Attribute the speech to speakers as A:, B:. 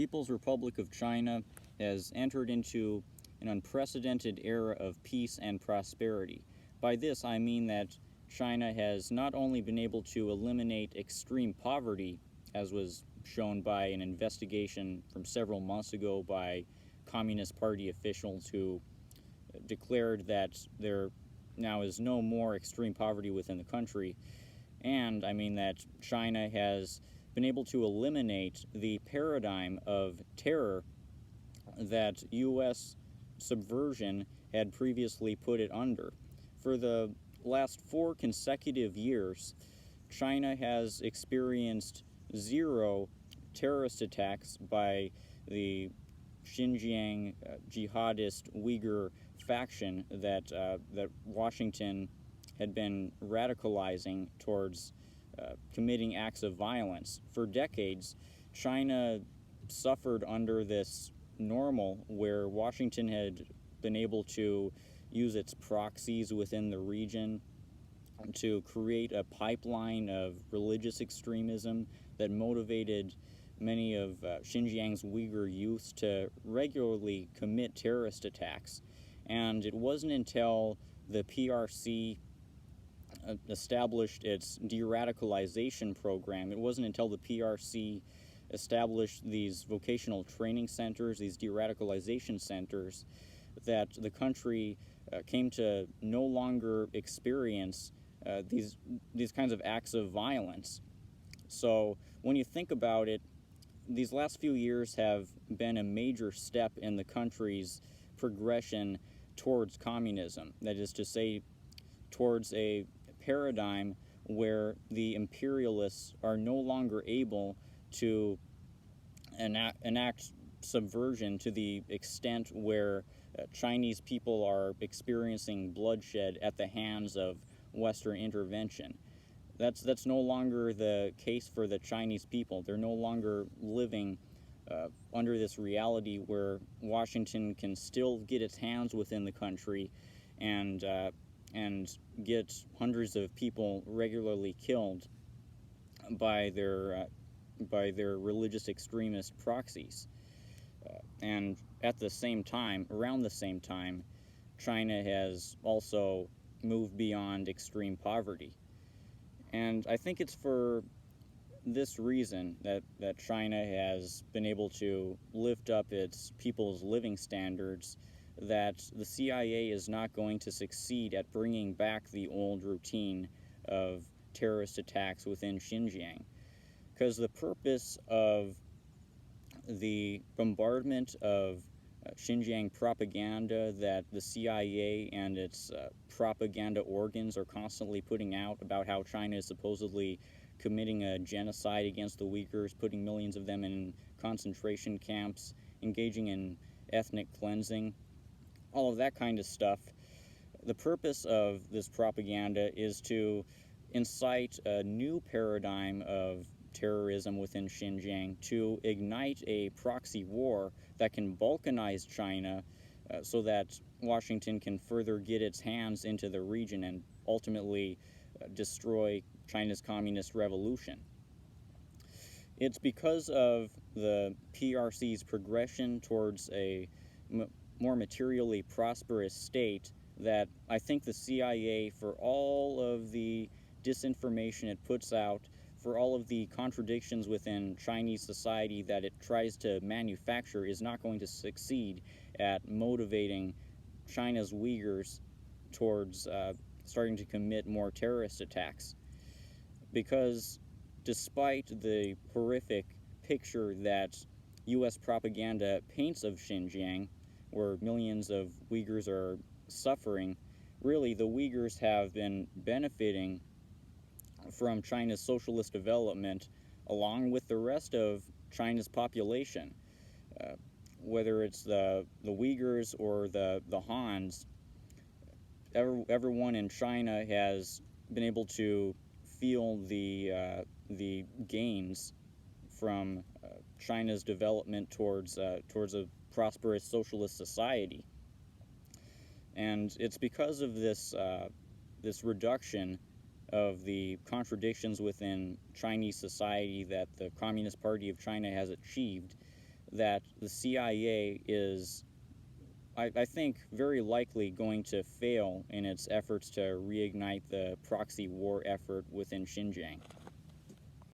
A: People's Republic of China has entered into an unprecedented era of peace and prosperity. By this, I mean that China has not only been able to eliminate extreme poverty, as was shown by an investigation from several months ago by Communist Party officials who declared that there now is no more extreme poverty within the country, and I mean that China has been able to eliminate the paradigm of terror that U.S. subversion had previously put it under. For the last 4 consecutive years, China has experienced 0 terrorist attacks by the Xinjiang jihadist Uyghur faction that Washington had been radicalizing towards committing acts of violence. For decades, China suffered under this normal where Washington had been able to use its proxies within the region to create a pipeline of religious extremism that motivated many of Xinjiang's Uyghur youths to regularly commit terrorist attacks. And it wasn't until the PRC established its de-radicalization program, it wasn't until the PRC established these vocational training centers, these de-radicalization centers, that the country came to no longer experience these kinds of acts of violence. So when you think about it, these last few years have been a major step in the country's progression towards communism. That is to say, towards a paradigm where the imperialists are no longer able to enact subversion to the extent where Chinese people are experiencing bloodshed at the hands of Western intervention. That's no longer the case for the Chinese people. They're no longer living under this reality where Washington can still get its hands within the country and get hundreds of people regularly killed by their religious extremist proxies. And at the same time, around the same time, China has also moved beyond extreme poverty. And I think it's for this reason that China has been able to lift up its people's living standards, that the CIA is not going to succeed at bringing back the old routine of terrorist attacks within Xinjiang. Because the purpose of the bombardment of Xinjiang propaganda that the CIA and its propaganda organs are constantly putting out about how China is supposedly committing a genocide against the Uyghurs, putting millions of them in concentration camps, engaging in ethnic cleansing, all of that kind of stuff. The purpose of this propaganda is to incite a new paradigm of terrorism within Xinjiang, to ignite a proxy war that can balkanize China so that Washington can further get its hands into the region and ultimately destroy China's communist revolution. It's because of the PRC's progression towards a more materially prosperous state that I think the CIA, for all of the disinformation it puts out, for all of the contradictions within Chinese society that it tries to manufacture, is not going to succeed at motivating China's Uyghurs towards starting to commit more terrorist attacks. Because despite the horrific picture that U.S. propaganda paints of Xinjiang, where millions of Uyghurs are suffering, really the Uyghurs have been benefiting from China's socialist development along with the rest of China's population. Whether it's the Uyghurs or the Hans, everyone in China has been able to feel the gains from China's development towards a prosperous socialist society. And it's because of this reduction of the contradictions within Chinese society that the Communist Party of China has achieved that the CIA is, I think, very likely going to fail in its efforts to reignite the proxy war effort within Xinjiang.